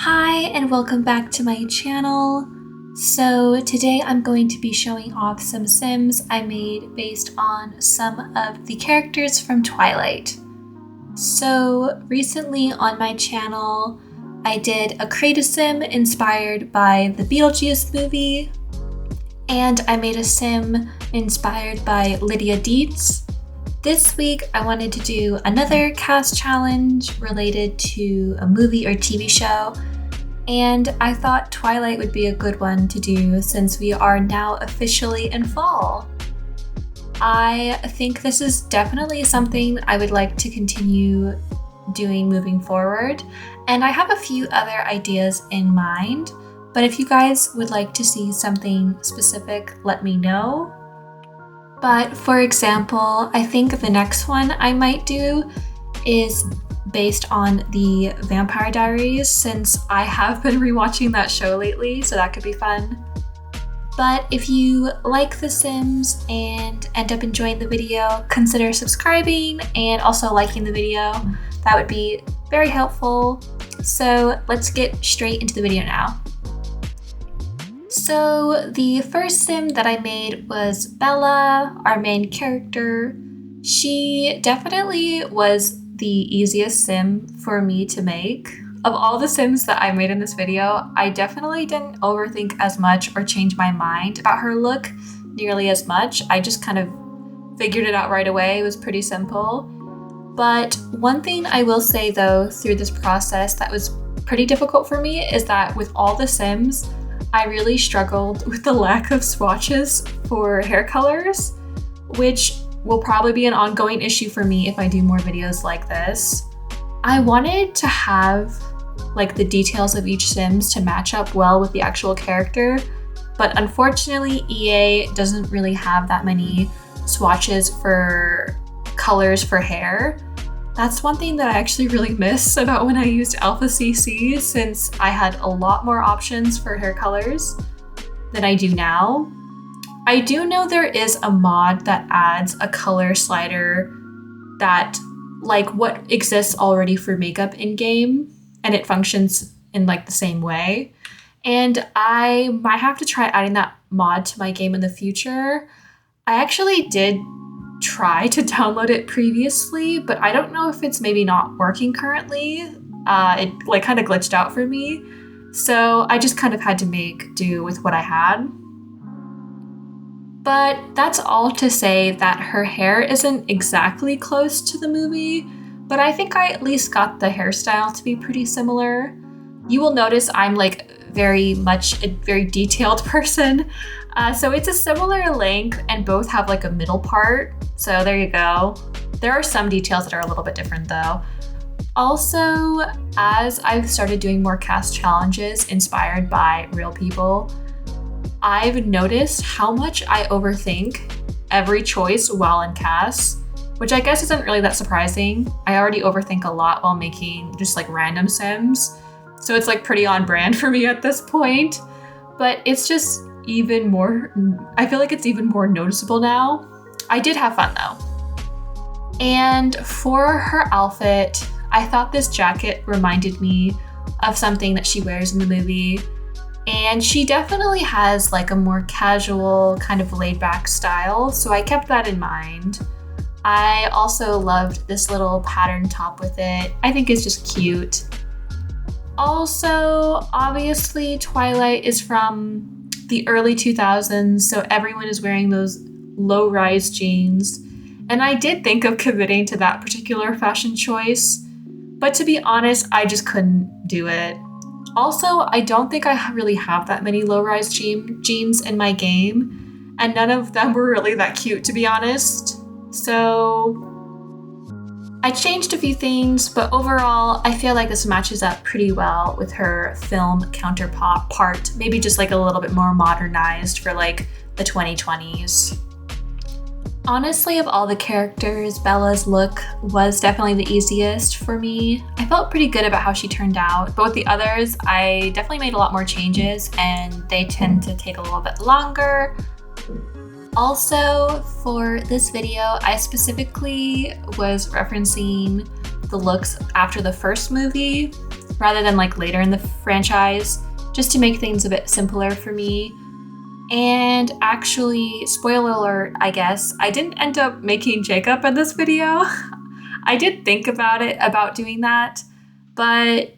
Hi and welcome back to my channel. So today I'm going to be showing off some Sims I made based on some of the characters from Twilight. So recently on my channel I did a Create a Sim inspired by the Beetlejuice movie, and I made a Sim inspired by Lydia Dietz. This week I wanted to do another cast challenge related to a movie or TV show, and I thought Twilight would be a good one to do since we are now officially in fall. I think this is definitely something I would like to continue doing moving forward, and I have a few other ideas in mind, but if you guys would like to see something specific, let me know. But for example, I think the next one I might do is based on the Vampire Diaries, since I have been rewatching that show lately, so that could be fun. But if you like The Sims and end up enjoying the video, consider subscribing and also liking the video. That would be very helpful. So let's get straight into the video now. So the first Sim that I made was Bella, our main character. She definitely was the easiest Sim for me to make. Of all the Sims that I made in this video, I definitely didn't overthink as much or change my mind about her look nearly as much. I just kind of figured it out right away. It was pretty simple. But one thing I will say though through this process that was pretty difficult for me is that with all the Sims, I really struggled with the lack of swatches for hair colors, which will probably be an ongoing issue for me if I do more videos like this. I wanted to have like the details of each Sims to match up well with the actual character, but unfortunately EA doesn't really have that many swatches for colors for hair. That's one thing that I actually really miss about when I used Alpha CC, since I had a lot more options for hair colors than I do now. I do know there is a mod that adds a color slider that like what exists already for makeup in game, and it functions in like the same way. And I might have to try adding that mod to my game in the future. I actually did try to download it previously, but I don't know if it's maybe not working currently. It like kind of glitched out for me. So I just kind of had to make do with what I had. But that's all to say that her hair isn't exactly close to the movie, but I think I at least got the hairstyle to be pretty similar. You will notice I'm like very much a very detailed person. So it's a similar length and both have like a middle part. So there you go. There are some details that are a little bit different though. Also, as I've started doing more cast challenges inspired by real people, I've noticed how much I overthink every choice while in casts, which I guess isn't really that surprising. I already overthink a lot while making just like random Sims. So it's like pretty on brand for me at this point, but it's just even more, I feel like it's even more noticeable now. I did have fun though. And for her outfit, I thought this jacket reminded me of something that she wears in the movie. And she definitely has like a more casual kind of laid back style, so I kept that in mind. I also loved this little pattern top with it. I think it's just cute. Also, obviously Twilight is from the early 2000s, so everyone is wearing those low-rise jeans. And I did think of committing to that particular fashion choice, but to be honest, I just couldn't do it. Also, I don't think I really have that many low-rise jeans in my game, and none of them were really that cute, to be honest. So I changed a few things, but overall, I feel like this matches up pretty well with her film counterpart, maybe just like a little bit more modernized for like the 2020s. Honestly, of all the characters, Bella's look was definitely the easiest for me. I felt pretty good about how she turned out, but with the others, I definitely made a lot more changes and they tend to take a little bit longer. Also, for this video, I specifically was referencing the looks after the first movie rather than like later in the franchise, just to make things a bit simpler for me. And actually, spoiler alert, I guess, I didn't end up making Jacob in this video. I did think about doing that, but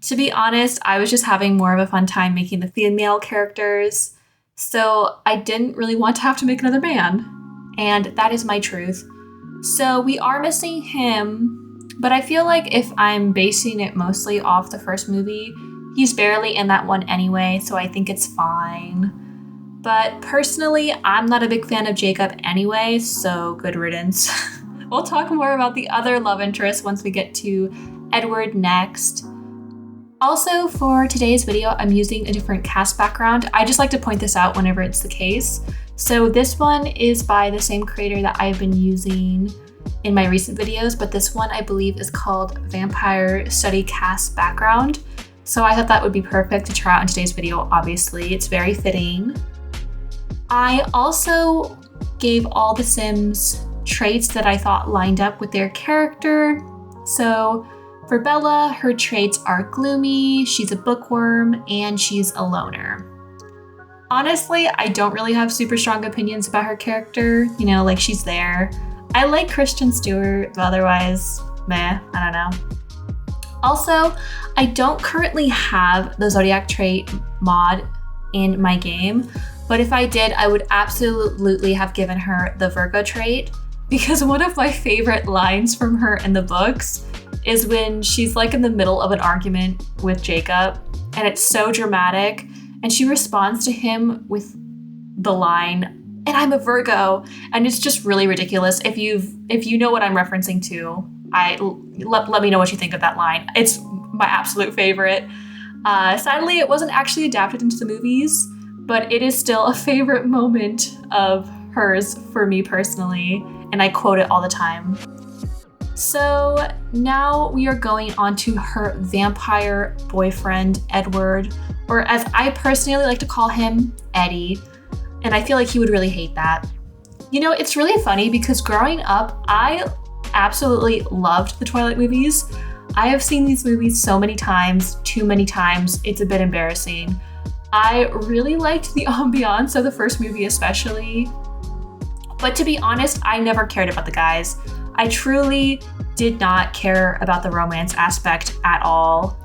to be honest, I was just having more of a fun time making the female characters, so I didn't really want to have to make another man. And that is my truth. So we are missing him, but I feel like if I'm basing it mostly off the first movie, he's barely in that one anyway, so I think it's fine. But personally, I'm not a big fan of Jacob anyway, so good riddance. We'll talk more about the other love interests once we get to Edward next. Also, for today's video, I'm using a different cast background. I just like to point this out whenever it's the case. So this one is by the same creator that I've been using in my recent videos, but this one I believe is called Vampire Study Cast Background. So I thought that would be perfect to try out in today's video, obviously. It's very fitting. I also gave all the Sims traits that I thought lined up with their character. So for Bella, her traits are gloomy, she's a bookworm, and she's a loner. Honestly, I don't really have super strong opinions about her character. You know, like she's there. I like Kristen Stewart, but otherwise, meh, I don't know. Also, I don't currently have the Zodiac trait mod in my game, but if I did, I would absolutely have given her the Virgo trait, because one of my favorite lines from her in the books is when she's like in the middle of an argument with Jacob, and it's so dramatic, and she responds to him with the line, "And I'm a Virgo," and it's just really ridiculous. If you know what I'm referencing to, let me know what you think of that line. It's my absolute favorite. Sadly, it wasn't actually adapted into the movies, but it is still a favorite moment of hers for me personally, and I quote it all the time. So now we are going on to her vampire boyfriend, Edward, or as I personally like to call him, Eddie, and I feel like he would really hate that. You know, it's really funny because growing up, I absolutely loved the Twilight movies. I have seen these movies so many times, too many times, it's a bit embarrassing. I really liked the ambiance of the first movie especially, but to be honest, I never cared about the guys. I truly did not care about the romance aspect at all.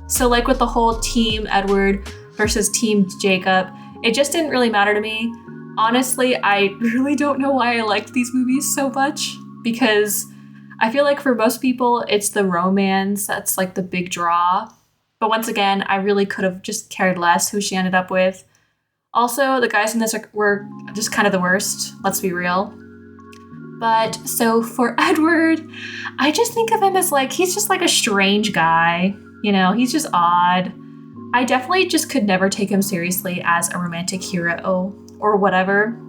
So like with the whole Team Edward versus Team Jacob, it just didn't really matter to me. Honestly, I really don't know why I liked these movies so much, because I feel like for most people, it's the romance that's like the big draw. But once again, I really could have just cared less who she ended up with. Also, the guys in this were just kind of the worst, let's be real. But so for Edward, I just think of him as like, he's just like a strange guy. You know, he's just odd. I definitely just could never take him seriously as a romantic hero or whatever,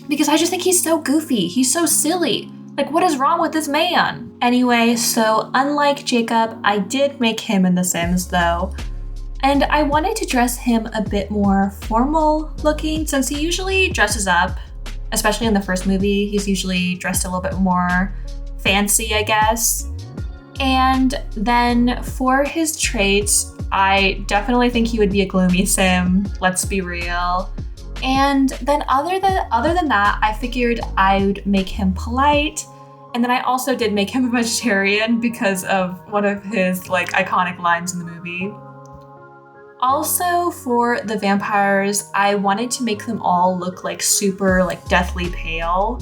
because I just think he's so goofy. He's so silly. Like, what is wrong with this man? Anyway, so unlike Jacob, I did make him in The Sims though. And I wanted to dress him a bit more formal looking, since he usually dresses up, especially in the first movie. He's usually dressed a little bit more fancy, I guess. And then for his traits, I definitely think he would be a gloomy Sim, let's be real. And then other than that, I figured I would make him polite. And then I also did make him a vegetarian because of one of his like iconic lines in the movie. Also for the vampires, I wanted to make them all look like super like deathly pale.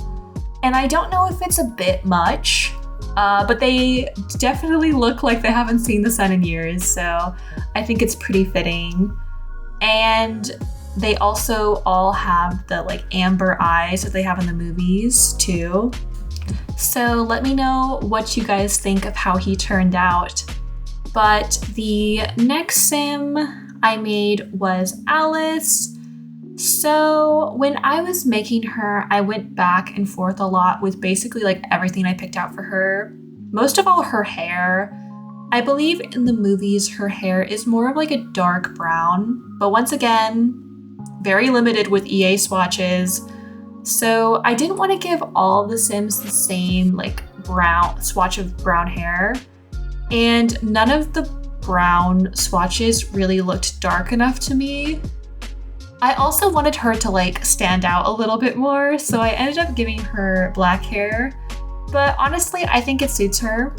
And I don't know if it's a bit much, but they definitely look like they haven't seen the sun in years. So I think it's pretty fitting. And they also all have the like amber eyes that they have in the movies too. So let me know what you guys think of how he turned out. But the next Sim I made was Alice. So when I was making her, I went back and forth a lot with basically like everything I picked out for her. Most of all, her hair. I believe in the movies, her hair is more of like a dark brown, but once again, very limited with EA swatches. So I didn't want to give all the Sims the same like swatch of brown hair, and none of the brown swatches really looked dark enough to me. I also wanted her to like stand out a little bit more, so I ended up giving her black hair, but honestly, I think it suits her.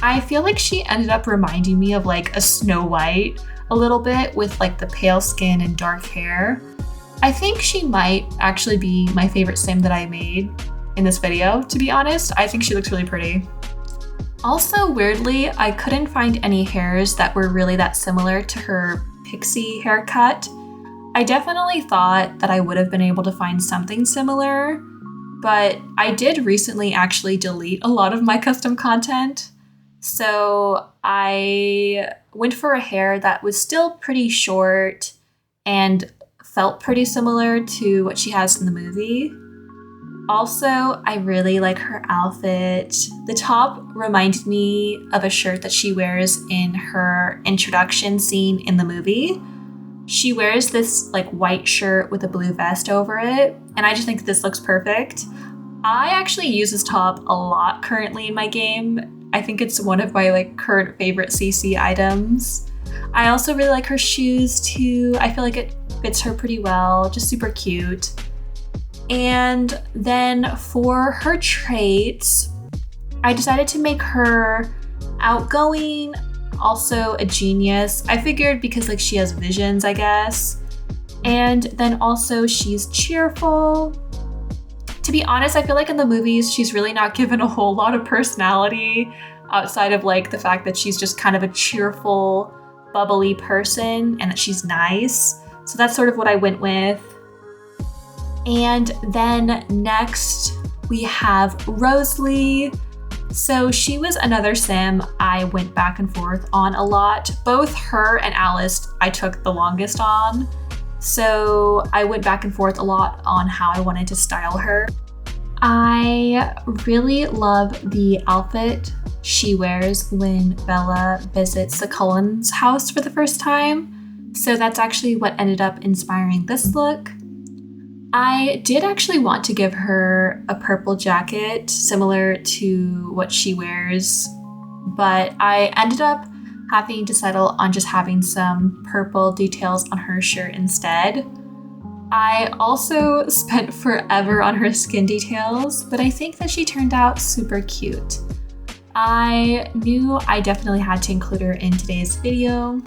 I feel like she ended up reminding me of like a Snow White a little bit with like the pale skin and dark hair. I think she might actually be my favorite sim that I made in this video, to be honest. I think she looks really pretty. Also, weirdly, I couldn't find any hairs that were really that similar to her pixie haircut. I definitely thought that I would have been able to find something similar, but I did recently actually delete a lot of my custom content. So I went for a hair that was still pretty short and felt pretty similar to what she has in the movie. Also, I really like her outfit. The top reminded me of a shirt that she wears in her introduction scene in the movie. She wears this like white shirt with a blue vest over it, and I just think this looks perfect. I actually use this top a lot currently in my game. I think it's one of my like current favorite CC items. I also really like her shoes too. I feel like it fits her pretty well, just super cute. And then for her traits, I decided to make her outgoing, also a genius. I figured because like she has visions, I guess. And then also she's cheerful. To be honest, I feel like in the movies, she's really not given a whole lot of personality outside of like the fact that she's just kind of a cheerful, bubbly person and that she's nice. So that's sort of what I went with. And then next we have Rosalie. So she was another sim I went back and forth on a lot. Both her and Alice I took the longest on. So I went back and forth a lot on how I wanted to style her. I really love the outfit she wears when Bella visits the Cullens' house for the first time. So that's actually what ended up inspiring this look. I did actually want to give her a purple jacket similar to what she wears, but I ended up having to settle on just having some purple details on her shirt instead. I also spent forever on her skin details, but I think that she turned out super cute. I knew I definitely had to include her in today's video.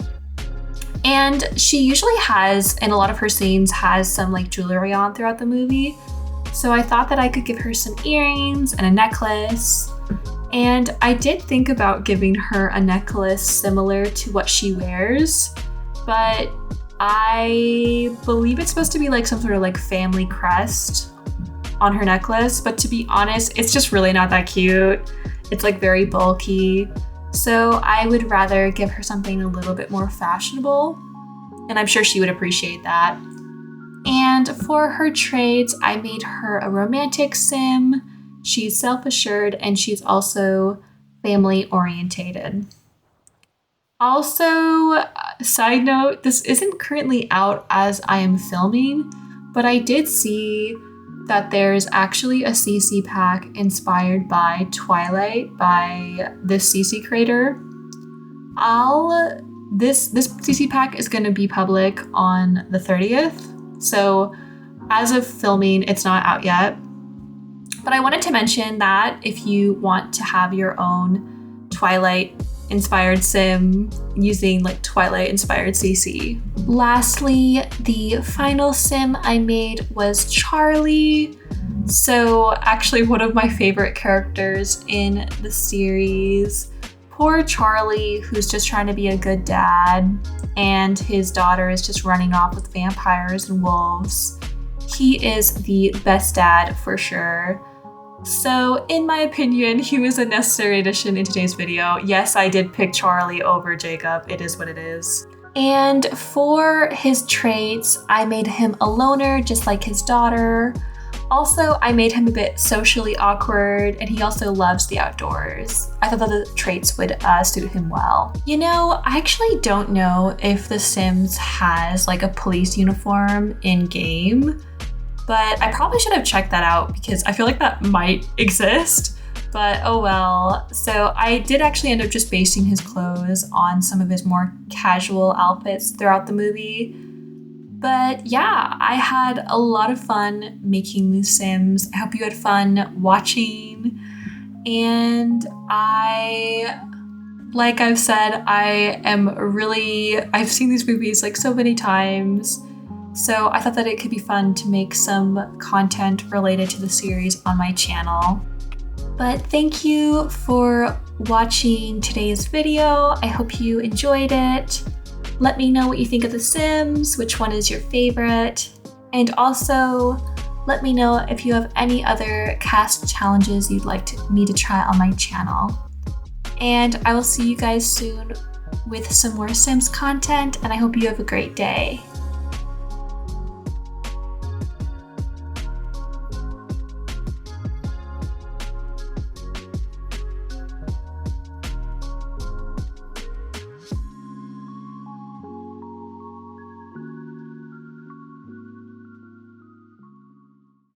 And she usually has, in a lot of her scenes, has some like jewelry on throughout the movie. So I thought that I could give her some earrings and a necklace. And I did think about giving her a necklace similar to what she wears, but I believe it's supposed to be like some sort of like family crest on her necklace. But to be honest, it's just really not that cute. It's like very bulky. So I would rather give her something a little bit more fashionable, and I'm sure she would appreciate that. And for her traits, I made her a romantic sim. She's self-assured and she's also family-orientated. Also, side note, this isn't currently out as I am filming, but I did see that there's actually a CC pack inspired by Twilight by this CC creator. This CC pack is going to be public on the 30th. So as of filming, it's not out yet. But I wanted to mention that if you want to have your own Twilight inspired sim using like Twilight inspired CC. Lastly, the final sim I made was Charlie. So actually one of my favorite characters in the series. Poor Charlie, who's just trying to be a good dad, and his daughter is just running off with vampires and wolves. He is the best dad for sure. So in my opinion, he was a necessary addition in today's video. Yes, I did pick Charlie over Jacob. It is what it is. And for his traits, I made him a loner, just like his daughter. Also, I made him a bit socially awkward, and he also loves the outdoors. I thought that the traits would suit him well. You know, I actually don't know if The Sims has like a police uniform in game, but I probably should have checked that out because I feel like that might exist. but oh well. So I did actually end up just basing his clothes on some of his more casual outfits throughout the movie. But yeah, I had a lot of fun making these Sims. I hope you had fun watching. And like I've said, I've seen these movies like so many times. So I thought that it could be fun to make some content related to the series on my channel. But thank you for watching today's video. I hope you enjoyed it. Let me know what you think of The Sims, which one is your favorite, and also let me know if you have any other cast challenges you'd like me to try on my channel. And I will see you guys soon with some more Sims content, and I hope you have a great day.